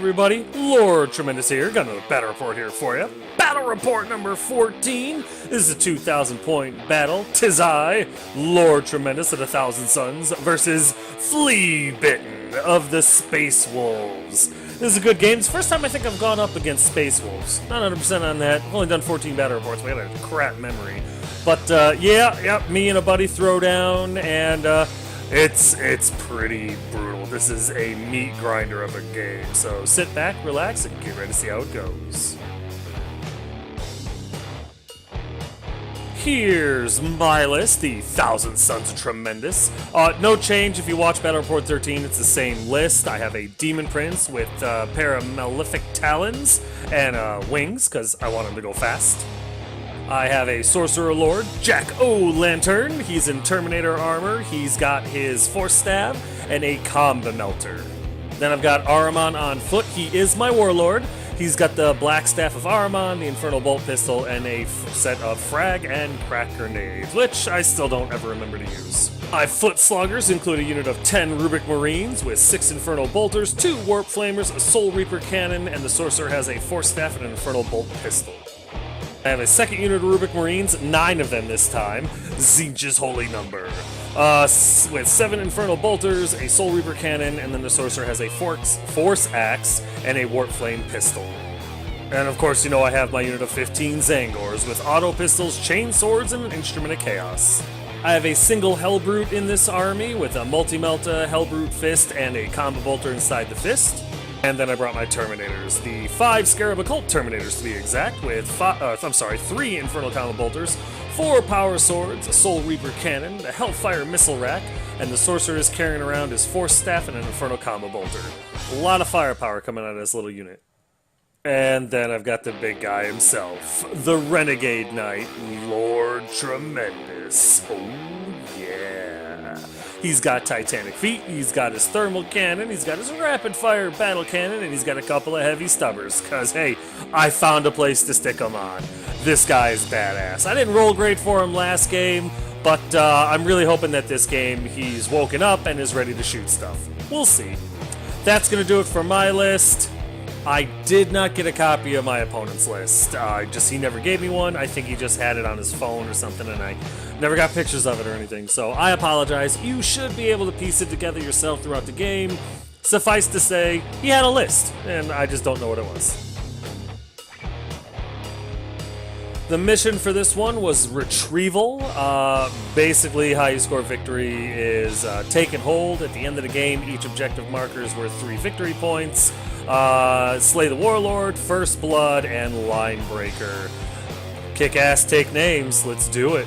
everybody, Lord Tremendous here. Got another battle report here for you. Battle report number 14. This is a 2,000 point battle. Tis I, Lord Tremendous of the Thousand Suns, versus Flea Bitten of the Space Wolves. This is a good game. It's the first time I think I've gone up against Space Wolves. Not 100% on that. I've only done 14 battle reports, but I got a crap memory. But yeah, me and a buddy throw down, and it's pretty brutal. This is a meat grinder of a game. So sit back, relax, and get ready to see how it goes. Here's my list, the Thousand Suns of Tremendous. No change if you watch Battle Report 13, it's the same list. I have a Demon Prince with a pair of Malefic Talons and wings, because I want him to go fast. I have a Sorcerer Lord, Jack-O-Lantern. He's in Terminator armor. He's got his Force Staff and a Comba Melter. Then I've got Ahriman on foot. He is my Warlord. He's got the Black Staff of Ahriman, the Infernal Bolt Pistol, and a set of Frag and Crack Grenades, which I still don't ever remember to use. My Foot Sluggers include a unit of 10 Rubric Marines with 6 Infernal Bolters, 2 Warp Flamers, a Soul Reaper Cannon, and the Sorcerer has a Force Staff and an Infernal Bolt Pistol. I have a second unit of Rubric Marines, 9 of them this time, Tzeentch's Holy Number, with 7 Infernal Bolters, a Soul Reaper Cannon, and then the Sorcerer has a Force Axe and a Warp Flame Pistol. And of course, you know I have my unit of 15 Zangors with Auto Pistols, Chain Swords, and an Instrument of Chaos. I have a single Hellbrute in this army with a Multi-Melta, Hellbrute Fist, and a Combo Bolter inside the fist. And then I brought my Terminators, the 5 Scarab Occult Terminators to be exact, with 3 Infernal Combo Bolters, 4 Power Swords, a Soul Reaper Cannon, a Hellfire Missile Rack, and the Sorcerer is carrying around his Force Staff and an Infernal Combo Bolter. A lot of firepower coming out of this little unit. And then I've got the big guy himself, the Renegade Knight, Lord Tremendous. Oh yeah. He's got Titanic feet, he's got his thermal cannon, he's got his rapid fire battle cannon, and he's got a couple of heavy stubbers, cause hey, I found a place to stick them on. This guy is badass. I didn't roll great for him last game, but I'm really hoping that this game he's woken up and is ready to shoot stuff. We'll see. That's gonna do it for my list. I did not get a copy of my opponent's list. He never gave me one. I think he just had it on his phone or something, and I never got pictures of it or anything. So I apologize. You should be able to piece it together yourself throughout the game. Suffice to say, he had a list, and I just don't know what it was. The mission for this one was retrieval. Basically, how you score victory is take and hold. At the end of the game, each objective marker is worth 3 victory points. Slay the Warlord, First Blood, and Line Breaker. Kick ass, take names. Let's do it.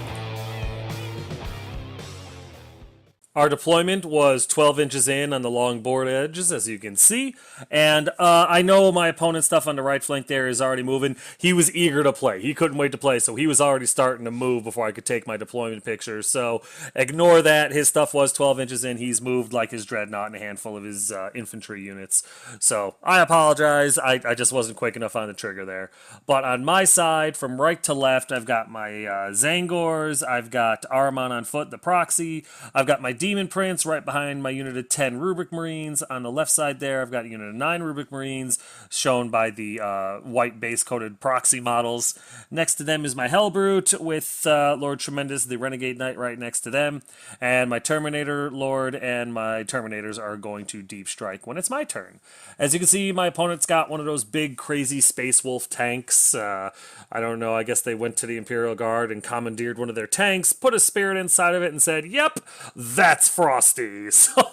Our deployment was 12 inches in on the long board edges, as you can see. And I know my opponent's stuff on the right flank there is already moving. He was eager to play. He couldn't wait to play, so he was already starting to move before I could take my deployment pictures. So ignore that. His stuff was 12 inches in. He's moved like his Dreadnought and a handful of his infantry units. So I apologize. I just wasn't quick enough on the trigger there. But on my side, from right to left, I've got my Zangors. I've got Ahriman on foot, the proxy. I've got my Demon Prince right behind my unit of 10 Rubric Marines. On the left side there, I've got a unit of 9 Rubric Marines, shown by the white base-coated proxy models. Next to them is my Hellbrute with Lord Tremendous, the Renegade Knight, right next to them. And my Terminator Lord and my Terminators are going to deep strike when it's my turn. As you can see, my opponent's got one of those big, crazy Space Wolf tanks. I don't know, I guess they went to the Imperial Guard and commandeered one of their tanks, put a spirit inside of it, and said, yep, that's Frosty. So,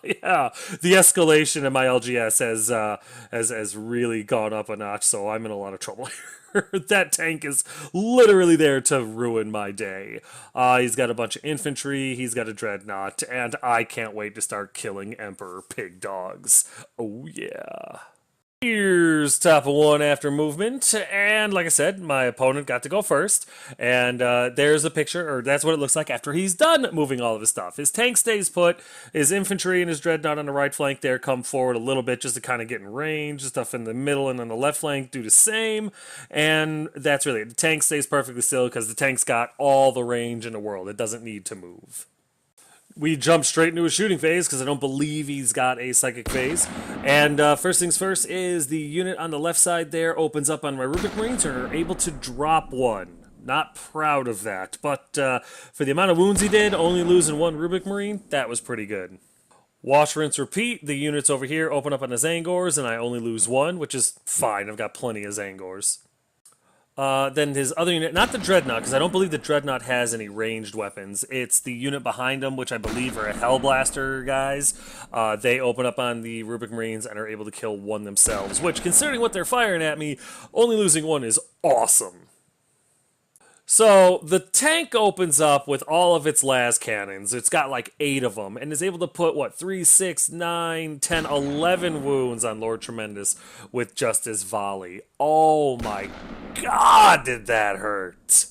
yeah, the escalation in my LGS has really gone up a notch, so I'm in a lot of trouble here. That tank is literally there to ruin my day. He's got a bunch of infantry, he's got a Dreadnought, and I can't wait to start killing Emperor Pig Dogs. Oh, yeah. Here's top of one after movement, and like I said, my opponent got to go first, and there's a picture, or that's what it looks like after he's done moving all of his stuff. His tank stays put, his infantry and his Dreadnought on the right flank there come forward a little bit just to kind of get in range, stuff in the middle and on the left flank do the same, and that's really it. The tank stays perfectly still because the tank's got all the range in the world. It doesn't need to move. We jump straight into a shooting phase because I don't believe he's got a psychic phase. And first things first is the unit on the left side there opens up on my Rubric Marines and are able to drop one. Not proud of that, but for the amount of wounds he did, only losing one Rubric Marine, that was pretty good. Wash, rinse, repeat. The units over here open up on the Zangors, and I only lose one, which is fine. I've got plenty of Zangors. Then his other unit, not the Dreadnought, because I don't believe the Dreadnought has any ranged weapons. It's the unit behind him, which I believe are Hellblaster guys. They open up on the Rubric Marines and are able to kill one themselves, which, considering what they're firing at me, only losing one is awesome. So the tank opens up with all of its las cannons. It's got like 8 of them and is able to put, what, 3, 6, 9, 10, 11 wounds on Lord Tremendous with just his volley. Oh my god, did that hurt.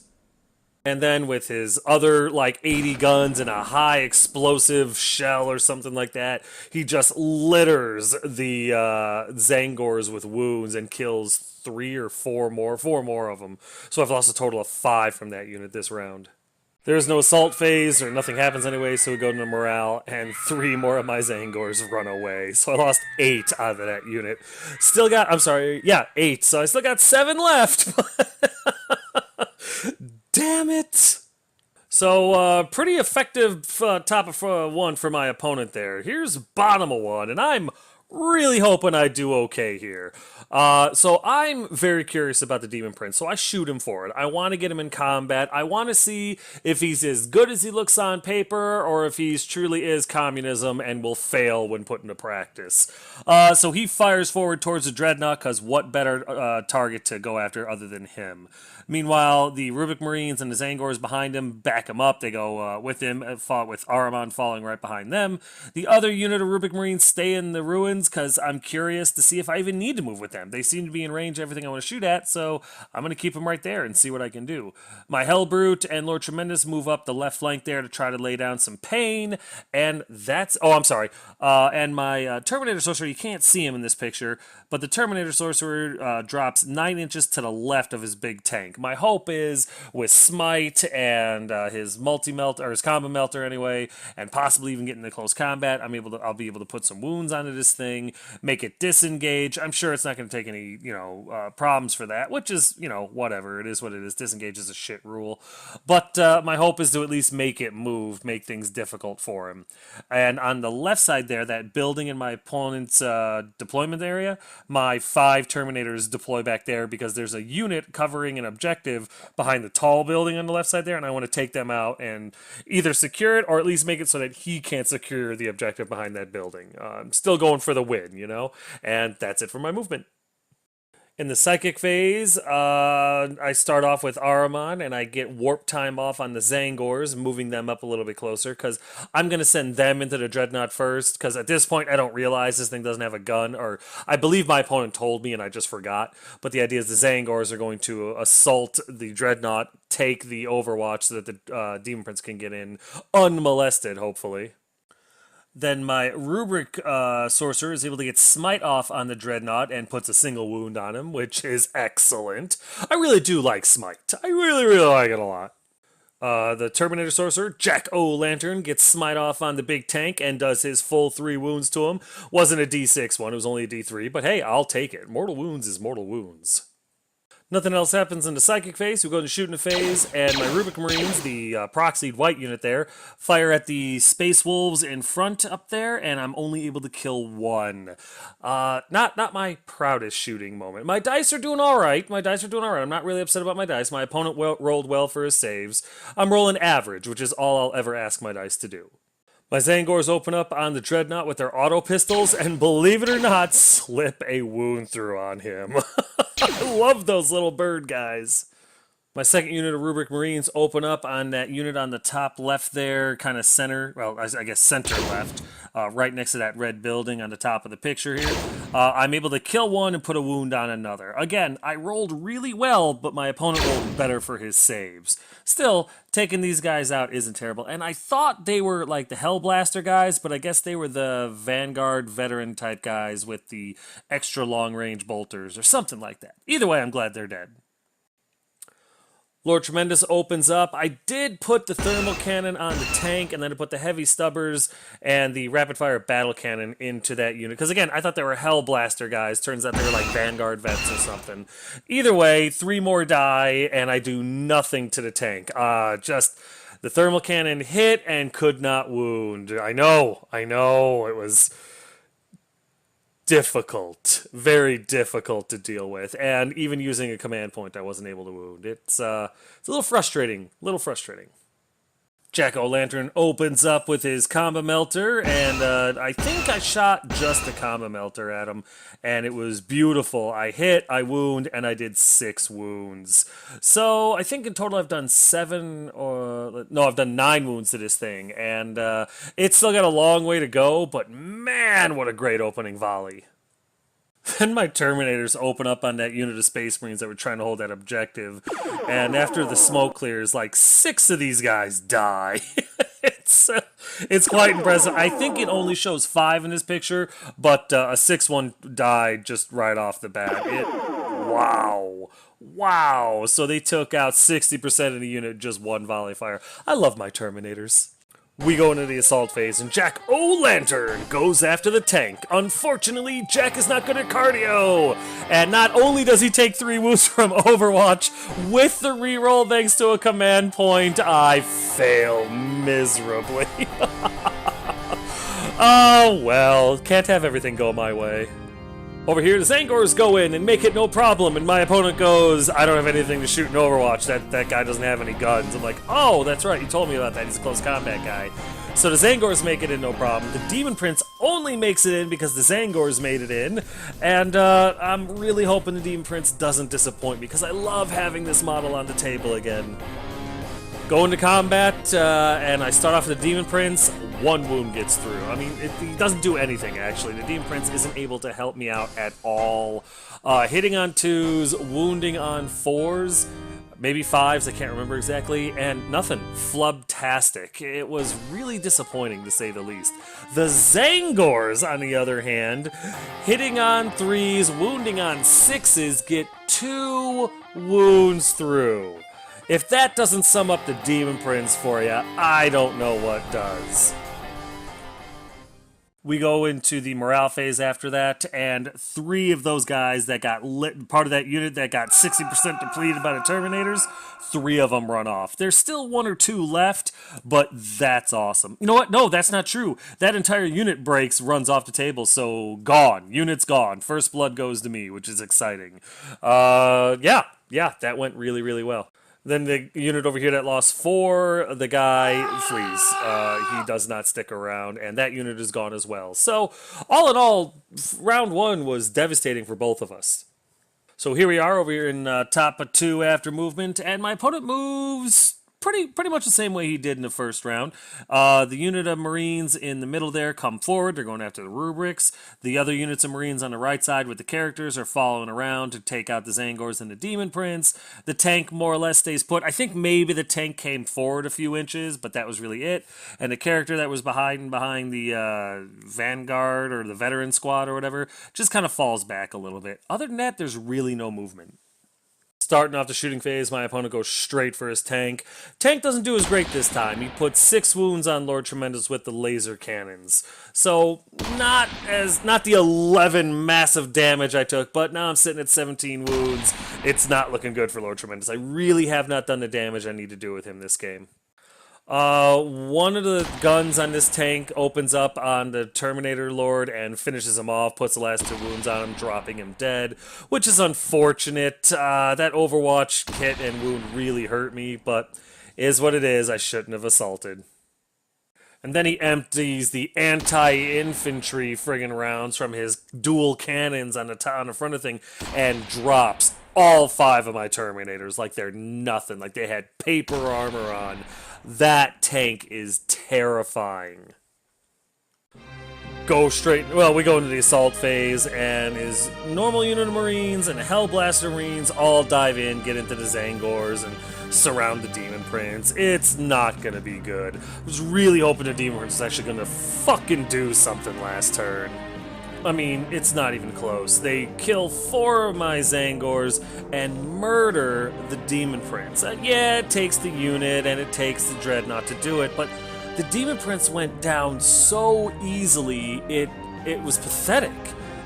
And then with his other, like, 80 guns and a high explosive shell or something like that, he just litters the Zangors with wounds and kills 3 or 4 more of them. So I've lost a total of 5 from that unit this round. There's no assault phase, or nothing happens anyway, so we go to morale, and 3 more of my Zangors run away. So I lost 8 out of that unit. Still got, I'm sorry, yeah, 8. So I still got 7 left. Damn it! So, pretty effective top of 1 for my opponent there. Here's bottom of 1, and I'm really hoping I do okay here. So I'm very curious about the Demon Prince, so I shoot him for it. I want to get him in combat. I want to see if he's as good as he looks on paper, or if he's truly is communism and will fail when put into practice. So he fires forward towards the Dreadnought, because what better target to go after other than him? Meanwhile, the Rubric Marines and the Zangors behind him back him up. They go with him, fought with Ahriman falling right behind them. The other unit of Rubric Marines stay in the ruins because I'm curious to see if I even need to move with them. They seem to be in range of everything I want to shoot at, so I'm going to keep them right there and see what I can do. My Hellbrute and Lord Tremendous move up the left flank there to try to lay down some pain, and that's... Oh, I'm sorry. And my Terminator Sorcerer, you can't see him in this picture, but the Terminator Sorcerer drops 9 inches to the left of his big tank. My hope is with Smite and his multi-melt, or his combo melter anyway, and possibly even getting into close combat, I'll be able to put some wounds onto this thing, make it disengage. I'm sure it's not going to take any, problems for that, which is, whatever. It is what it is. Disengage is a shit rule. But my hope is to at least make it move, make things difficult for him. And on the left side there, that building in my opponent's deployment area, my 5 Terminators deploy back there because there's a unit covering an objective behind the tall building on the left side there, and I want to take them out and either secure it or at least make it so that he can't secure the objective behind that building. I'm still going for the win, and that's it for my movement. In the psychic phase, I start off with Ahriman, and I get warp time off on the Zangors, moving them up a little bit closer, because I'm going to send them into the Dreadnought first, because at this point I don't realize this thing doesn't have a gun, or I believe my opponent told me and I just forgot, but the idea is the Zangors are going to assault the Dreadnought, take the Overwatch so that the Demon Prince can get in unmolested, hopefully. Then my Rubric Sorcerer is able to get Smite off on the Dreadnought and puts a single wound on him, which is excellent. I really do like Smite. I really, really like it a lot. The Terminator Sorcerer, Jack-O-Lantern, gets Smite off on the big tank and does his full 3 wounds to him. Wasn't a D6 one, it was only a D3, but hey, I'll take it. Mortal wounds is mortal wounds. Nothing else happens in the psychic phase. We go to shooting phase, and my Rubric Marines, the proxied white unit there, fire at the Space Wolves in front up there, and I'm only able to kill 1. Not my proudest shooting moment. My dice are doing all right. I'm not really upset about my dice. My opponent rolled well for his saves. I'm rolling average, which is all I'll ever ask my dice to do. My Zangors open up on the Dreadnought with their auto pistols, and believe it or not, slip a wound through on him. I love those little bird guys. My second unit of Rubric Marines open up on that unit on the top left there, kind of center, well, I guess center left, right next to that red building on the top of the picture here. I'm able to kill one and put a wound on another. Again, I rolled really well, but my opponent rolled better for his saves. Still, taking these guys out isn't terrible, and I thought they were like the Hellblaster guys, but I guess they were the Vanguard veteran type guys with the extra long range bolters or something like that. Either way, I'm glad they're dead. Lord Tremendous opens up. I did put the thermal cannon on the tank, and then I put the heavy stubbers and the rapid fire battle cannon into that unit. Because again, I thought they were Hellblaster guys. Turns out they were like Vanguard vets or something. Either way, 3 more die, and I do nothing to the tank. Just the thermal cannon hit and could not wound. I know, it was difficult, very difficult to deal with, and even using a command point, I wasn't able to wound. It's a little frustrating, Jack-O-Lantern opens up with his Comba Melter, and I think I shot just a Comba Melter at him, and it was beautiful. I hit, I wound, and I did 6 wounds. So I think in total I've done 9 wounds to this thing, and it's still got a long way to go, but man, what a great opening volley. Then my Terminators open up on that unit of Space Marines that were trying to hold that objective, and after the smoke clears, like 6 of these guys die. It's quite impressive. I think it only shows 5 in this picture, but a 6th one died just right off the bat. Wow. So they took out 60% of the unit just one volley fire. I love my Terminators. We go into the assault phase, and Jack-O-Lantern goes after the tank. Unfortunately, Jack is not good at cardio. And not only does he take 3 wounds from Overwatch, with the reroll thanks to a command point, I fail miserably. Oh, well, can't have everything go my way. Over here, the Zangors go in and make it no problem, and my opponent goes, I don't have anything to shoot in Overwatch, that guy doesn't have any guns. I'm like, oh, that's right, you told me about that, he's a close combat guy. So the Zangors make it in no problem. The Demon Prince only makes it in because the Zangors made it in, and I'm really hoping the Demon Prince doesn't disappoint me, because I love having this model on the table again. Go into combat, and I start off with the Demon Prince. 1 wound gets through. I mean, he doesn't do anything, actually. The Demon Prince isn't able to help me out at all. Hitting on 2s, wounding on 4s, maybe 5s, I can't remember exactly, and nothing. Flubtastic. It was really disappointing, to say the least. The Zangors, on the other hand, hitting on 3s, wounding on 6s, get 2 wounds through. If that doesn't sum up the Demon Prince for you, I don't know what does. We go into the morale phase after that, and 3 of those guys that got part of that unit that got 60% depleted by the Terminators, 3 of them run off. There's still 1 or 2 left, but that's awesome. You know what? No, that's not true. That entire unit breaks, runs off the table, so gone. Unit's gone. First blood goes to me, which is exciting. Yeah, that went really, really well. Then the unit over here that lost 4, the guy flees. He does not stick around, and that unit is gone as well. So, all in all, round 1 was devastating for both of us. So here we are over here in top of 2 after movement, and my opponent moves pretty much the same way he did in the first round. The unit of Marines in the middle there come forward. They're going after the rubrics. The other units of Marines on the right side with the characters are following around to take out the Zangors and the Demon Prince. The tank more or less stays put. I think maybe the tank came forward a few inches, but that was really it. And the character that was behind the Vanguard or the Veteran Squad or whatever just kind of falls back a little bit. Other than that, there's really no movement. Starting off the shooting phase, my opponent goes straight for his tank. Tank doesn't do as great this time. He put 6 wounds on Lord Tremendous with the laser cannons. So, not the 11 massive damage I took, but now I'm sitting at 17 wounds. It's not looking good for Lord Tremendous. I really have not done the damage I need to do with him this game. One of the guns on this tank opens up on the Terminator Lord and finishes him off, puts the last 2 wounds on him, dropping him dead, which is unfortunate. That Overwatch hit and wound really hurt me, but is what it is. I shouldn't have assaulted. And then he empties the anti-infantry friggin' rounds from his dual cannons on the front of the thing and drops all 5 of my Terminators like they're nothing, like they had paper armor on. That tank is terrifying. We go into the assault phase, and his normal unit of Marines and Hellblaster Marines all dive in, get into the Zangors, and surround the Demon Prince. It's not gonna be good. I was really hoping the Demon Prince was actually gonna fucking do something last turn. I mean, it's not even close. They kill 4 of my Zangors and murder the Demon Prince. Yeah, it takes the unit and it takes the Dreadnought to do it, but the Demon Prince went down so easily, it was pathetic.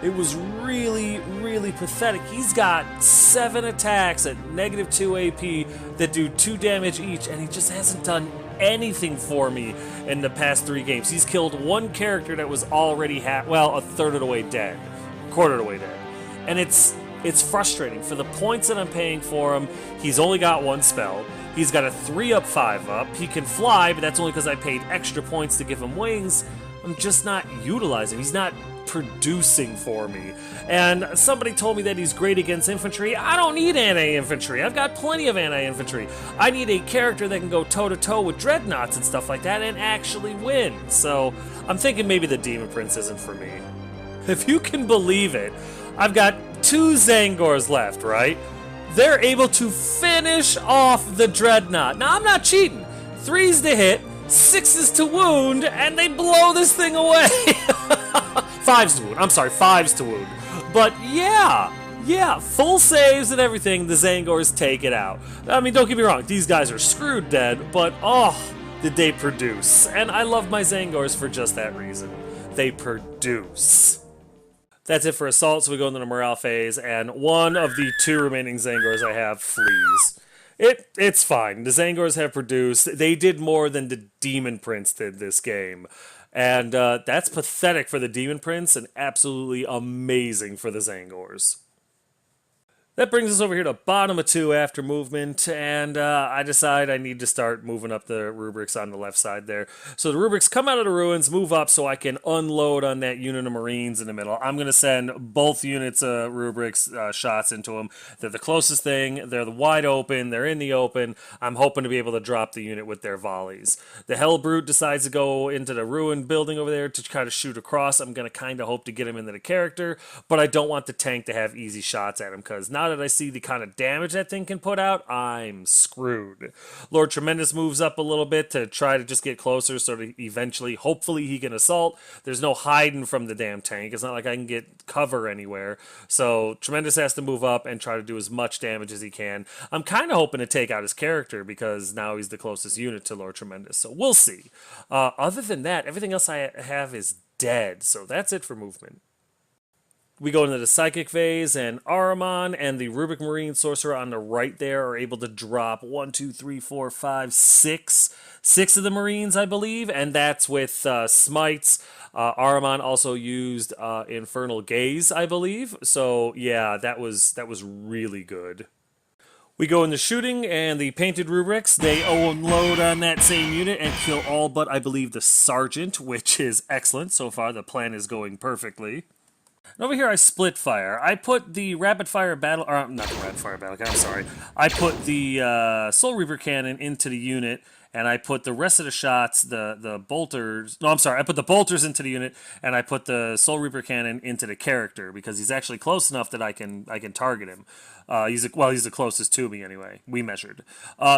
It was really, really pathetic. He's got 7 attacks at -2 AP that do 2 damage each, and he just hasn't done anything for me in the past 3 games. He's killed 1 character that was already a third of the way dead, quarter of the way dead, and it's frustrating. For the points that I'm paying for him, he's only got 1 spell. He's got a 3-up, 5-up. He can fly, but that's only because I paid extra points to give him wings. I'm just not utilizing. He's not producing for me. And somebody told me that he's great against infantry. I don't need anti-infantry. I've got plenty of anti-infantry. I need a character that can go toe-to-toe with dreadnoughts and stuff like that and actually win. So I'm thinking maybe the Demon Prince isn't for me. If you can believe it, I've got 2 Zangors left, right? They're able to finish off the dreadnought. Now, I'm not cheating. 3's to hit, 6's to wound, and they blow this thing away. 5's to wound. I'm sorry, 5's to wound. But yeah, full saves and everything, the Zangors take it out. I mean, don't get me wrong, these guys are screwed dead, but did they produce. And I love my Zangors for just that reason. They produce. That's it for Assault, so we go into the morale phase, and one of the 2 remaining Zangors I have flees. It's fine. The Zangors have produced. They did more than the Demon Prince did this game. And that's pathetic for the Demon Prince and absolutely amazing for the Zangors. That brings us over here to bottom of 2 after movement, and I decide I need to start moving up the rubrics on the left side there. So the rubrics come out of the ruins, move up so I can unload on that unit of Marines in the middle. I'm going to send both units of rubrics shots into them. They're the closest thing. They're wide open. They're in the open. I'm hoping to be able to drop the unit with their volleys. The Hellbrute decides to go into the ruined building over there to kind of shoot across. I'm going to kind of hope to get him into the character, but I don't want the tank to have easy shots at him because now that I see the kind of damage that thing can put out, I'm screwed. Lord Tremendous moves up a little bit to try to just get closer so that eventually, hopefully, he can assault. There's no hiding from the damn tank. It's not like I can get cover anywhere. So Tremendous has to move up and try to do as much damage as he can. I'm kind of hoping to take out his character because now he's the closest unit to Lord Tremendous. So we'll see. Other than that, everything else I have is dead. So that's it for movement. We go into the Psychic phase, and Ahriman and the Rubric Marine Sorcerer on the right there are able to drop 1, 2, 3, 4, 5, 6. 6 of the Marines, I believe, and that's with Smites. Ahriman also used Infernal Gaze, I believe. So, yeah, that was really good. We go into shooting, and the Painted Rubrics, they unload on that same unit and kill all but, I believe, the Sergeant, which is excellent. So far, the plan is going perfectly. And over here, I split fire. I put the rapid fire battle, or not the rapid fire battle cannon, I'm sorry. I put the Soul Reaper cannon into the unit, and I put the rest of the shots, the bolters. No, I'm sorry. I put the bolters into the unit, and I put the Soul Reaper cannon into the character because he's actually close enough that I can target him. He's the closest to me anyway. We measured.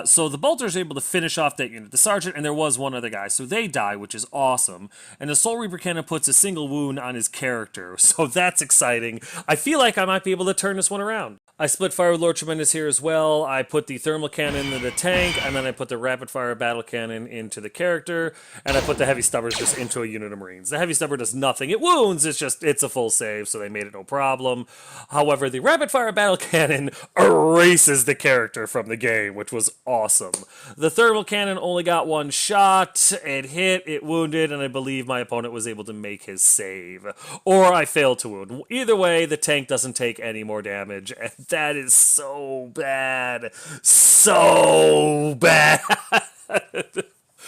So the bolter's able to finish off that unit. The sergeant, and there was one other guy, so they die, which is awesome. And the Soul Reaper cannon puts a single wound on his character, so that's exciting. I feel like I might be able to turn this one around. I split fire with Lord Tremendous here as well. I put the thermal cannon into the tank, and then I put the rapid fire battle cannon into the character, and I put the heavy stubbers just into a unit of Marines. The heavy stubber does nothing. It wounds, it's a full save, so they made it no problem. However, the rapid fire battle cannon erases the character from the game, which was awesome. The thermal cannon only got 1 shot. It hit, it wounded, and I believe my opponent was able to make his save. Or I failed to wound. Either way, the tank doesn't take any more damage, and that is so bad. So bad.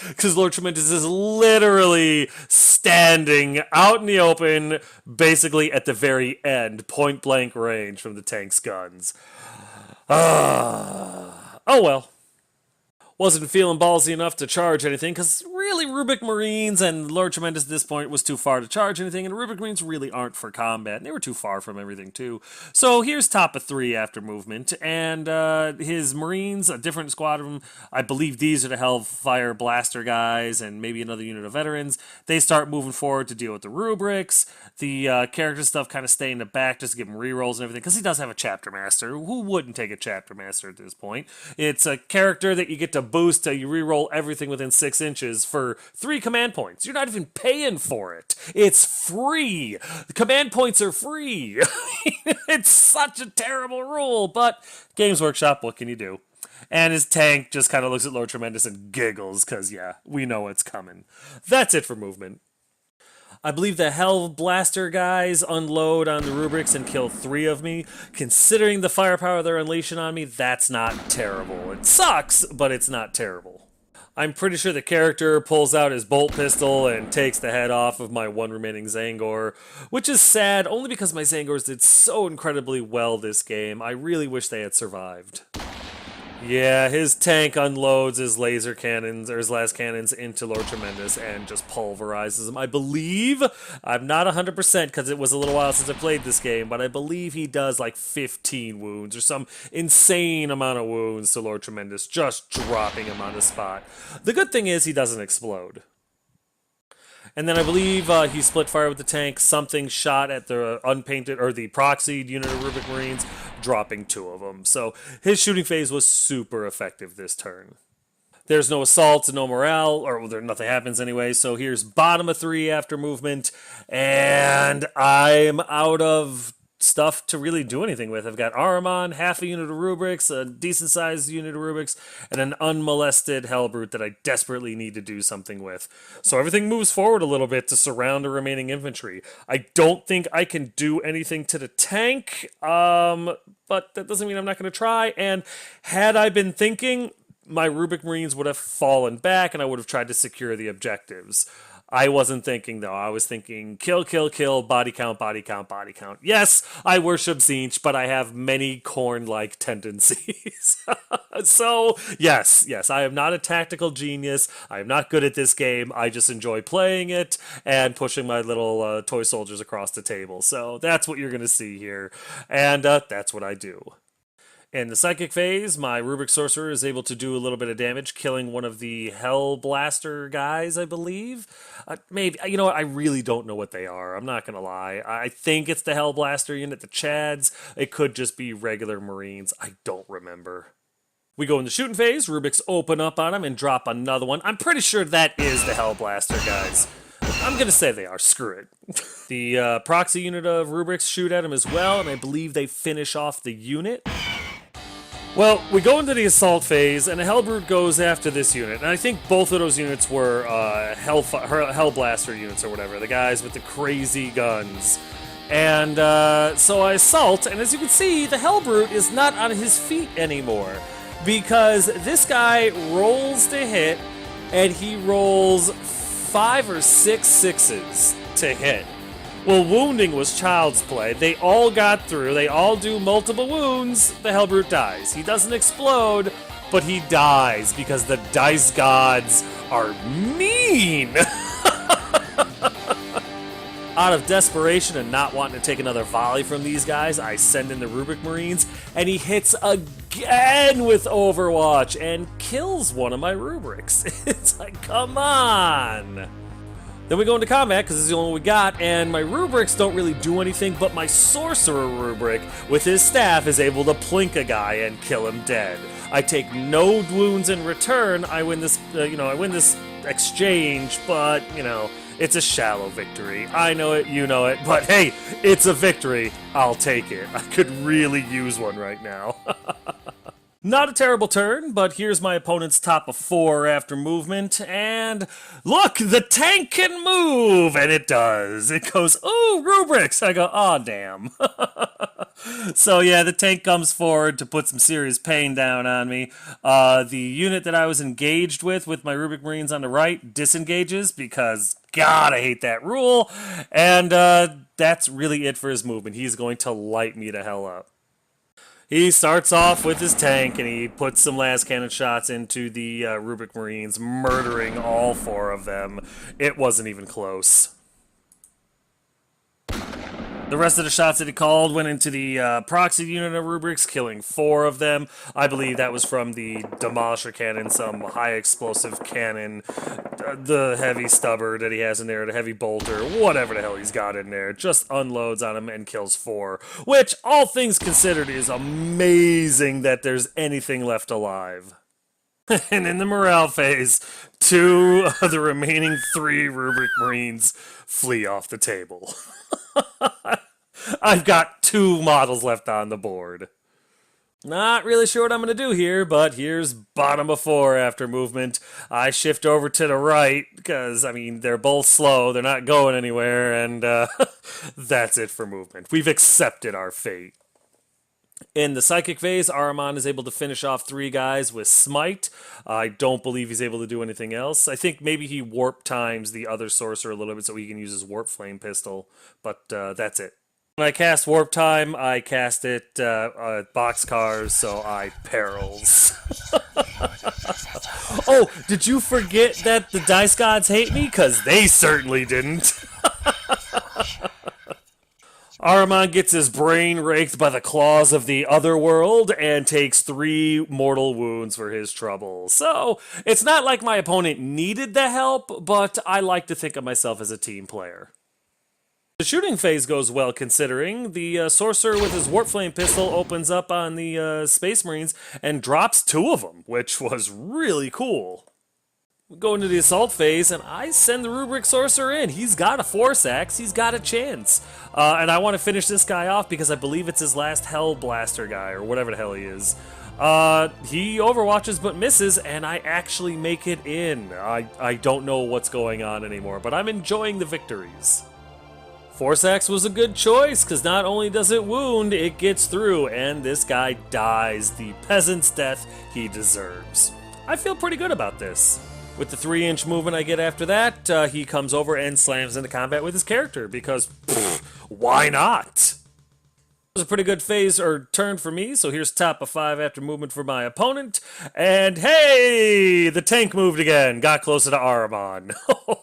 Because Lord Tremendous is literally standing out in the open, basically at the very end, point blank range from the tank's guns. Oh well. Wasn't feeling ballsy enough to charge anything, because really, Rubik Marines and Lord Tremendous at this point was too far to charge anything, and Rubik Marines really aren't for combat, and they were too far from everything, too. So here's top of 3 after movement, and his Marines, a different squad of them, I believe these are the Hellfire Blaster guys, and maybe another unit of veterans. They start moving forward to deal with the rubrics. The character stuff kind of stay in the back just to give him rerolls and everything, because he does have a Chapter Master. Who wouldn't take a Chapter Master at this point? It's a character that you get to boost till you reroll everything within 6 inches for 3 command points. You're not even paying for it. It's free. The command points are free. It's such a terrible rule, but Games Workshop, what can you do? And his tank just kind of looks at Lord Tremendous and giggles, because, yeah, we know what's coming. That's it for movement. I believe the Hell Blaster guys unload on the rubrics and kill 3 of me. Considering the firepower they're unleashing on me, that's not terrible. It sucks, but it's not terrible. I'm pretty sure the character pulls out his bolt pistol and takes the head off of my 1 remaining Zangor, which is sad, only because my Zangors did so incredibly well this game. I really wish they had survived. Yeah, his tank unloads his laser cannons, or his last cannons, into Lord Tremendous and just pulverizes him. I believe, I'm not 100% because it was a little while since I played this game, but I believe he does like 15 wounds or some insane amount of wounds to Lord Tremendous, just dropping him on the spot. The good thing is he doesn't explode. And then I believe he split fire with the tank. Something shot at the unpainted, or the proxied unit of Rubik Marines, dropping 2 of them. So his shooting phase was super effective this turn. There's no assaults and no morale, or well, nothing happens anyway. So here's bottom of 3 after movement. And I'm out of stuff to really do anything with. I've got Ahriman, half a unit of rubrics, a decent-sized unit of rubrics, and an unmolested Hellbrute that I desperately need to do something with. So everything moves forward a little bit to surround the remaining infantry. I don't think I can do anything to the tank, but that doesn't mean I'm not going to try. And had I been thinking, my Rubik Marines would have fallen back, and I would have tried to secure the objectives. I wasn't thinking, though. I was thinking, kill, kill, kill, body count, body count, body count. Yes, I worship Tzeentch, but I have many Khorne-like tendencies. So, yes, I am not a tactical genius. I am not good at this game. I just enjoy playing it and pushing my little toy soldiers across the table. So that's what you're going to see here. And that's what I do. In the Psychic phase, my Rubik Sorcerer is able to do a little bit of damage, killing one of the Hell Blaster guys, I believe. Maybe, you know what, I really don't know what they are, I'm not going to lie. I think it's the Hell Blaster unit, the Chads. It could just be regular Marines, I don't remember. We go in the shooting phase, Rubiks open up on him and drop another one. I'm pretty sure that is the Hell Blaster guys. I'm going to say they are, screw it. The proxy unit of Rubriks shoot at him as well, and I believe they finish off the unit. Well, we go into the assault phase, and a Hellbrute goes after this unit. And I think both of those units were Hell Blaster units or whatever, the guys with the crazy guns. And so I assault, and as you can see, the Hellbrute is not on his feet anymore. Because this guy rolls to hit, and he rolls 5 or 6 sixes to hit. Well, wounding was child's play. They all got through. They all do multiple wounds. The Hellbrute dies. He doesn't explode, but he dies because the dice gods are mean. Out of desperation and not wanting to take another volley from these guys, I send in the Rubik Marines, and he hits again with Overwatch and kills one of my Rubriks. It's like, come on. Then we go into combat, because this is the only one we got, and my Rubriks don't really do anything, but my Sorcerer Rubrik, with his staff, is able to plink a guy and kill him dead. I take no wounds in return. I win this, I win this exchange, but, it's a shallow victory. I know it, you know it, but hey, it's a victory. I'll take it. I could really use one right now. Not a terrible turn, but here's my opponent's top of 4 after movement, and look, the tank can move, and it does. It goes, ooh, Rubriks. I go, aw, damn. So yeah, the tank comes forward to put some serious pain down on me. The unit that I was engaged with my Rubik Marines on the right, disengages because, God, I hate that rule. And that's really it for his movement. He's going to light me the hell up. He starts off with his tank and he puts some last cannon shots into the Rubik Marines, murdering all 4 of them. It wasn't even close. The rest of the shots that he called went into the proxy unit of Rubriks, killing 4 of them. I believe that was from the Demolisher cannon, some high explosive cannon, the heavy stubber that he has in there, the heavy bolter, whatever the hell he's got in there. Just unloads on him and kills 4, which, all things considered, is amazing that there's anything left alive. And in the morale phase, 2 of the remaining 3 Rubrik Marines flee off the table. I've got 2 models left on the board. Not really sure what I'm going to do here, but here's bottom of 4 after movement. I shift over to the right, because, I mean, they're both slow, they're not going anywhere, and that's it for movement. We've accepted our fate. In the Psychic phase, Ahriman is able to finish off 3 guys with Smite. I don't believe he's able to do anything else. I think maybe he warp times the other Sorcerer a little bit so he can use his Warp Flame Pistol, but that's it. When I cast Warp Time, I cast it Boxcars, so I Perils. Oh, did you forget that the Dice Gods hate me? Because they certainly didn't. Ahriman gets his brain raked by the claws of the other world and takes 3 mortal wounds for his trouble. So, it's not like my opponent needed the help, but I like to think of myself as a team player. The shooting phase goes well considering. The Sorcerer with his Warp Flame Pistol opens up on the Space Marines and drops 2 of them, which was really cool. We go into the assault phase, and I send the Rubrik Sorcerer in. He's got a Force Axe. He's got a chance. And I want to finish this guy off because I believe it's his last Hell Blaster guy, or whatever the hell he is. He overwatches but misses, and I actually make it in. I don't know what's going on anymore, but I'm enjoying the victories. Force Axe was a good choice, because not only does it wound, it gets through, and this guy dies the peasant's death he deserves. I feel pretty good about this. With the 3-inch movement I get after that, he comes over and slams into combat with his character, because, why not? It was a pretty good phase or turn for me, so here's top of 5 after movement for my opponent. And hey, the tank moved again, got closer to Ahriman.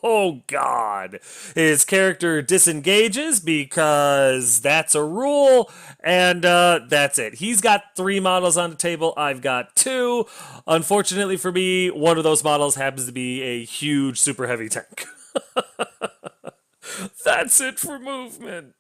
Oh god. His character disengages because that's a rule, and that's it. He's got 3 models on the table, I've got 2. Unfortunately for me, one of those models happens to be a huge super heavy tank. That's it for movement.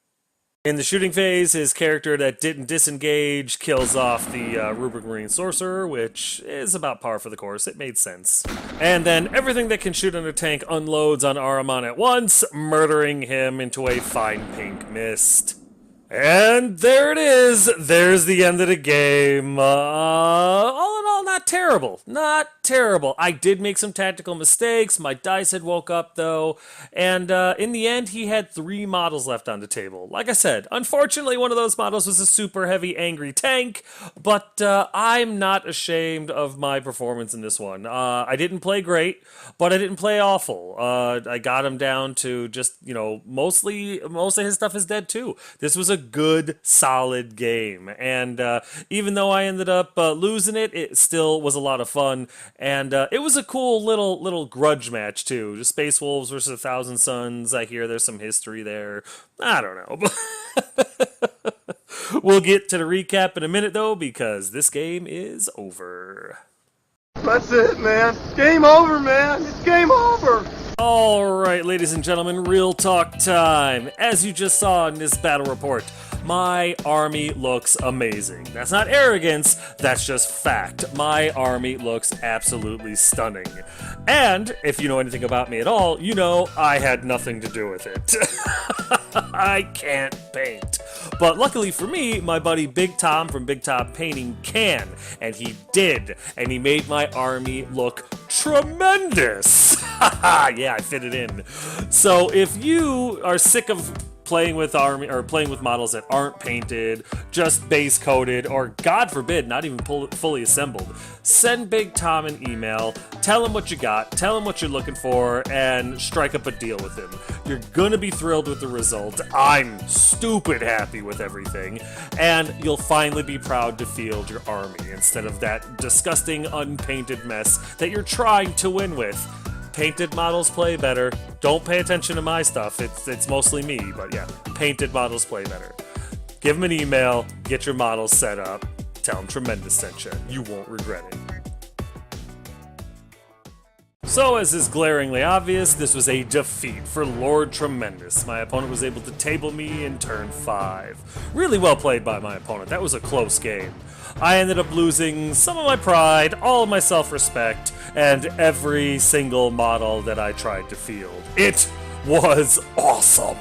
In the shooting phase, his character that didn't disengage kills off the Rubik Marine Sorcerer, which is about par for the course. It made sense. And then everything that can shoot under tank unloads on Ahriman at once, murdering him into a fine pink mist. And there it is. There's the end of the game. All in all, not terrible. Not terrible. I did make some tactical mistakes. My dice had woke up, though. And in the end, he had 3 models left on the table. Like I said, unfortunately, one of those models was a super heavy, angry tank. But I'm not ashamed of my performance in this one. I didn't play great, but I didn't play awful. I got him down to just, most of his stuff is dead, too. This was a good, solid game. And even though I ended up losing it, it still was a lot of fun. And it was a cool little grudge match, too. Just Space Wolves versus 1,000 Suns. I hear there's some history there. I don't know. We'll get to the recap in a minute, though, because this game is over. That's it, man. Game over, man. It's game over. Alright, ladies and gentlemen, real talk time. As you just saw in this battle report, my army looks amazing. That's not arrogance, that's just fact. My army looks absolutely stunning. And, if you know anything about me at all, you know I had nothing to do with it. I can't paint. But luckily for me, my buddy Big Tom from Big Top Painting can. And he did. And he made my army look tremendous. Yeah, I fit it in. So if you are sick of playing with models that aren't painted, just base coated, or God forbid, not even fully assembled, send Big Tom an email, tell him what you got, tell him what you're looking for, and strike up a deal with him. You're gonna be thrilled with the result. I'm stupid happy with everything, and you'll finally be proud to field your army instead of that disgusting unpainted mess that you're trying to win with. Painted models play better. Don't pay attention to my stuff. It's mostly me, but yeah, painted models play better. Give them an email, get your models set up, tell them Tremendous sent you. You won't regret it. So, as is glaringly obvious, this was a defeat for Lord Tremendous. My opponent was able to table me in turn 5. Really well played by my opponent. That was a close game. I ended up losing some of my pride, all of my self-respect, and every single model that I tried to field. It was awesome!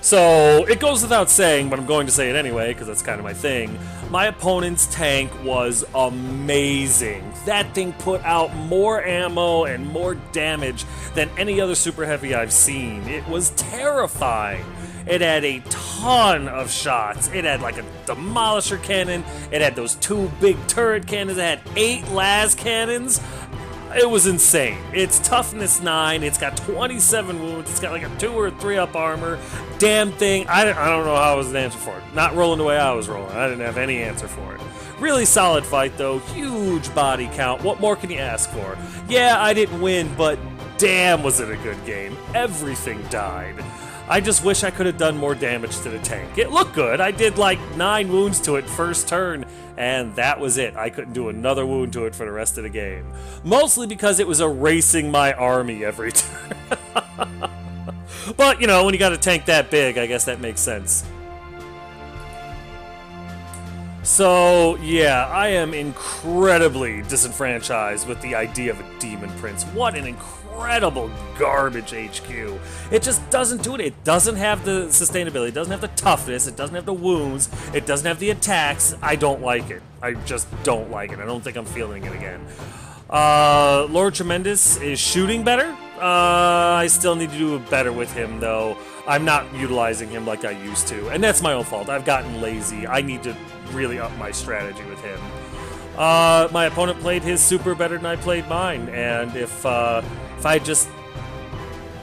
So, it goes without saying, but I'm going to say it anyway, because that's kind of my thing. My opponent's tank was amazing. That thing put out more ammo and more damage than any other super heavy I've seen. It was terrifying. It had a ton of shots. It had like a demolisher cannon. It had those 2 big turret cannons. It had 8 las cannons. It was insane. It's toughness 9. It's got 27 wounds. It's got like a 2 or 3 up armor. Damn thing. I don't know how I was an answer for it. Not rolling the way I was rolling. I didn't have any answer for it. Really solid fight though. Huge body count. What more can you ask for? Yeah, I didn't win, but damn was it a good game. Everything died. I just wish I could have done more damage to the tank. It looked good. I did like 9 wounds to it first turn, and that was it. I couldn't do another wound to it for the rest of the game. Mostly because it was erasing my army every turn. But, you know, when you got a tank that big, I guess that makes sense. So, yeah, I am incredibly disenfranchised with the idea of a Demon Prince. What an incredible garbage HQ. It just doesn't do it. It doesn't have the sustainability. It doesn't have the toughness. It doesn't have the wounds. It doesn't have the attacks. I don't like it. I just don't like it. I don't think I'm feeling it again. Lord Tremendous is shooting better. I still need to do better with him, though. I'm not utilizing him like I used to, and that's my own fault. I've gotten lazy. I need to really up my strategy with him. My opponent played his super better than I played mine, and if I had just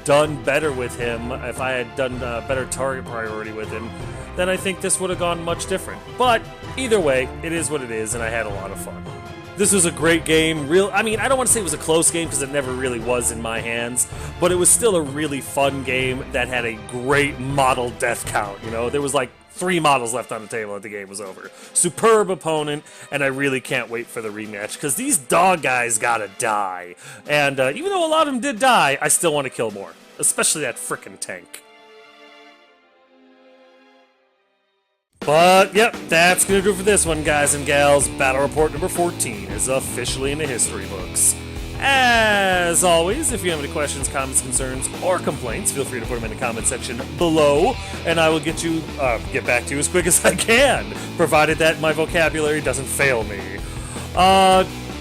done better with him, if I had done better target priority with him, then I think this would have gone much different. But either way, it is what it is, and I had a lot of fun. This was a great game. I mean, I don't want to say it was a close game because it never really was in my hands, but it was still a really fun game that had a great model death count. You know, there was like 3 models left on the table and the game was over. Superb opponent, and I really can't wait for the rematch because these dog guys gotta die. And even though a lot of them did die, I still want to kill more, especially that frickin' tank. But, yep, that's going to do it for this one, guys and gals. Battle Report number 14 is officially in the history books. As always, if you have any questions, comments, concerns, or complaints, feel free to put them in the comment section below, and I will get back to you as quick as I can, provided that my vocabulary doesn't fail me.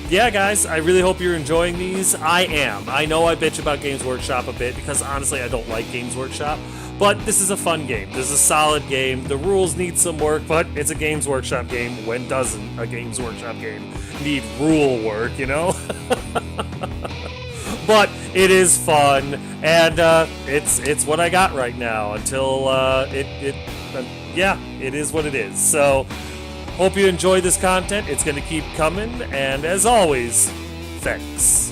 Yeah, guys, I really hope you're enjoying these. I am. I know I bitch about Games Workshop a bit, because honestly, I don't like Games Workshop. But this is a fun game. This is a solid game. The rules need some work, but it's a Games Workshop game. When doesn't a Games Workshop game need rule work, you know? But it is fun, and it's what I got right now until yeah, it is what it is. So, hope you enjoy this content. It's going to keep coming, and as always, thanks.